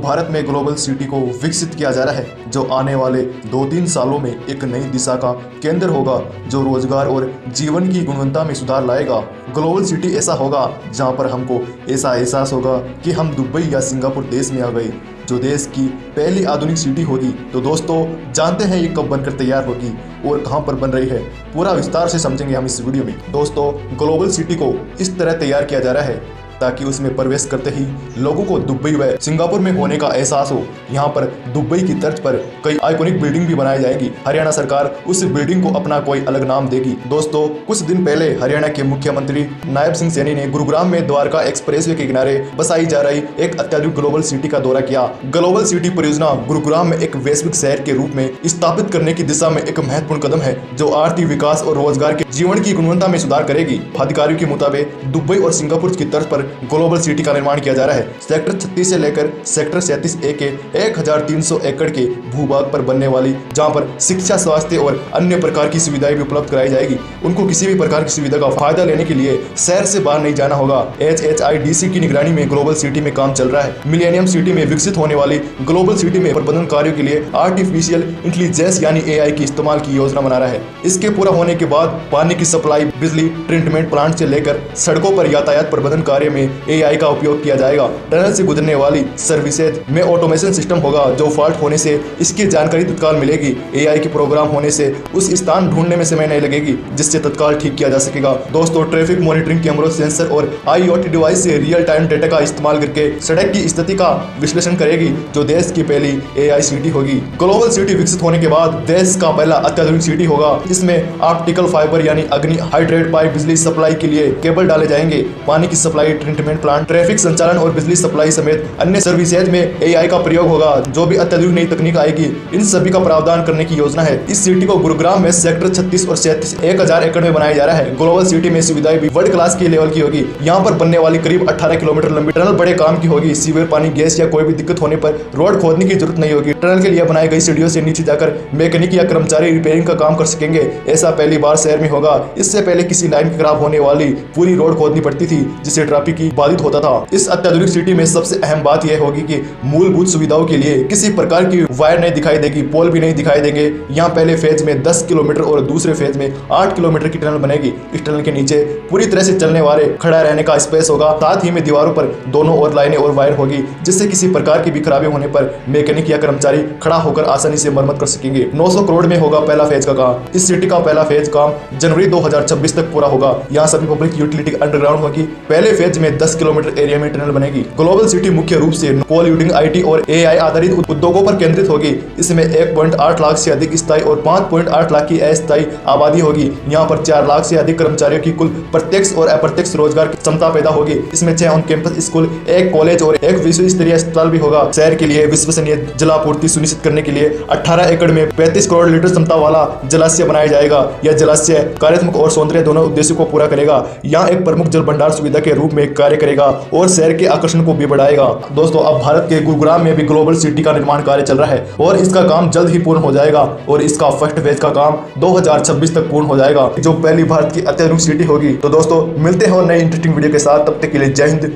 भारत में global city को विकसित किया जा रहा है जो आने वाले 2-3 सालों में एक नई दिशा का केंद्र होगा जो रोजगार और जीवन की गुणवत्ता में सुधार लाएगा। ग्लोबल सिटी ऐसा होगा जहां पर हमको ऐसा एहसास होगा कि हम दुबई या सिंगापुर देश में आ गए, जो देश की पहली आधुनिक सिटी होगी। तो दोस्तों जानते हैं ये कब बनकर तैयार होगी और कहां पर बन रही है, पूरा विस्तार से समझेंगे हम इस वीडियो में। दोस्तों ग्लोबल सिटी को इस तरह तैयार किया जा रहा है ताकि उसमें प्रवेश करते ही लोगों को दुबई व सिंगापुर में होने का एहसास हो। यहाँ पर दुबई की तर्ज पर कई आइकॉनिक बिल्डिंग भी बनाई जाएगी। हरियाणा सरकार उस बिल्डिंग को अपना कोई अलग नाम देगी। दोस्तों कुछ दिन पहले हरियाणा के मुख्यमंत्री नायब सिंह सैनी ने गुरुग्राम में द्वारका एक्सप्रेसवे के किनारे बसाई जा रही एक अत्याधुनिक ग्लोबल सिटी का दौरा किया। ग्लोबल सिटी परियोजना गुरुग्राम में एक वैश्विक शहर के रूप में स्थापित करने की दिशा में एक महत्वपूर्ण कदम है जो आर्थिक विकास और रोजगार के जीवन की गुणवत्ता में सुधार करेगी। अधिकारियों के मुताबिक दुबई और सिंगापुर की तर्ज पर ग्लोबल सिटी का निर्माण किया जा रहा है। सेक्टर 36 से लेकर सेक्टर 37A के 1300 एकड़ के भूभाग पर बनने वाली, जहां पर शिक्षा, स्वास्थ्य और अन्य प्रकार की सुविधाएं भी उपलब्ध कराई जाएगी। उनको किसी भी प्रकार की सुविधा का फायदा लेने के लिए शहर से बाहर नहीं जाना होगा। HHIDC की निगरानी में ग्लोबल सिटी में काम चल रहा है। मिलेनियम सिटी में विकसित होने वाली ग्लोबल सिटी में प्रबंधन कार्यों के लिए आर्टिफिशियल इंटेलिजेंस यानी AI की इस्तेमाल की योजना बना रहा है। इसके पूरा होने के बाद पानी की सप्लाई, बिजली, ट्रीटमेंट प्लांट से लेकर सड़कों पर यातायात प्रबंधन कार्य में AI का उपयोग किया जाएगा। टनल से गुजरने वाली सर्विसेज में ऑटोमेशन सिस्टम होगा जो फॉल्ट होने से इसकी जानकारी तत्काल मिलेगी। AI के प्रोग्राम होने से उस स्थान ढूंढने में समय नहीं लगेगी जिससे तत्काल ठीक किया जा सकेगा। दोस्तों ट्रैफिक मॉनिटरिंग कैमरों, सेंसर और IoT डिवाइस से रियल टाइम डेटा का इस्तेमाल करके सड़क की स्थिति का विश्लेषण करेगी जो देश की पहली AI सिटी होगी। ग्लोबल सिटी विकसित होने के बाद देश का पहला अत्याधुनिक सिटी होगा। इसमें ऑप्टिकल फाइबर यानी अग्नि हाइड्रेट पाइप बिजली सप्लाई के लिए केबल डाले जाएंगे। पानी की सप्लाई, ट्रीटमेंट प्लांट, ट्रैफिक संचालन और बिजली सप्लाई समेत अन्य सर्विसेज में AI का प्रयोग होगा। जो भी अत्याधुनिक नई तकनीक आएगी इन सभी का प्रावधान करने की योजना है। इस सिटी को गुरुग्राम में सेक्टर 36 और 37 1000 एकड़ में बनाया जा रहा है। ग्लोबल सिटी में सुविधाएं भी वर्ल्ड क्लास की लेवल की होगी। यहाँ पर बनने वाली करीब 18 किलोमीटर लंबी टनल बड़े काम की होगी। सीवर, पानी, गैस या कोई भी दिक्कत होने पर रोड खोदने की जरूरत नहीं होगी। टनल के लिए बनाई गई सीढ़ियों से नीचे जाकर मैकेनिक या कर्मचारी रिपेयरिंग का काम कर सकेंगे। ऐसा पहली बार शहर में होगा। इससे पहले किसी लाइन खराब होने वाली पूरी रोड खोदनी पड़ती थी जिससे ट्रैफिक की बाधित होता था। इस अत्याधुनिक सिटी में सबसे अहम बात यह होगी कि मूलभूत सुविधाओं के लिए किसी प्रकार की वायर नहीं दिखाई देगी, पोल भी नहीं दिखाई देंगे। यहाँ पहले फेज में 10 किलोमीटर और दूसरे फेज में 8 किलोमीटर की टनल बनेगी। इस टनल के नीचे पूरी तरह से चलने वाले खड़ा रहने का स्पेस होगा। साथ ही में दीवारों पर दोनों ओर लाइनें और वायर होगी जिससे किसी प्रकार की भी खराबी होने पर मैकेनिक या कर्मचारी खड़ा होकर आसानी से मरम्मत कर सकेंगे। 900 करोड़ में होगा पहला फेज का काम। इस सिटी का पहला फेज काम जनवरी 2026 तक पूरा होगा। यहाँ सभी पब्लिक यूटिलिटी अंडरग्राउंड होगी। पहले फेज में 10 किलोमीटर एरिया में टनल बनेगी। ग्लोबल सिटी मुख्य रूप से कोलयूटिंग IT और AI आधारित उद्योगों पर केंद्रित होगी। इसमें 1.8 लाख से अधिक स्थायी और 5.8 लाख की अस्थायी आबादी होगी। यहाँ पर 4 लाख से अधिक कर्मचारियों की कुल प्रत्यक्ष और अप्रत्यक्ष रोजगार की क्षमता पैदा होगी। इसमें 6 ऑन कैंपस स्कूल, एक कॉलेज और एक विश्व स्तरीय अस्पताल भी होगा। शहर के लिए विश्वसनीय जलापूर्ति सुनिश्चित करने के लिए 18 एकड़ में 35 करोड़ लीटर क्षमता वाला जलाशय बनाया जाएगा। यह जलाशय कार्यात्मक और सौंदर्य दोनों उद्देश्यों को पूरा करेगा। यहाँ एक प्रमुख जल भंडार सुविधा के रूप में कार्य करेगा और शहर के आकर्षण को भी बढ़ाएगा। दोस्तों अब भारत के गुरुग्राम में भी ग्लोबल सिटी का निर्माण कार्य चल रहा है और इसका काम जल्द ही पूर्ण हो जाएगा और इसका फर्स्ट फेज का काम 2026 तक पूर्ण हो जाएगा जो पहली भारत की अत्याधुनिक सिटी होगी। तो दोस्तों मिलते हैं और नई इंटरेस्टिंग वीडियो के साथ, तब तक के लिए जय हिंद।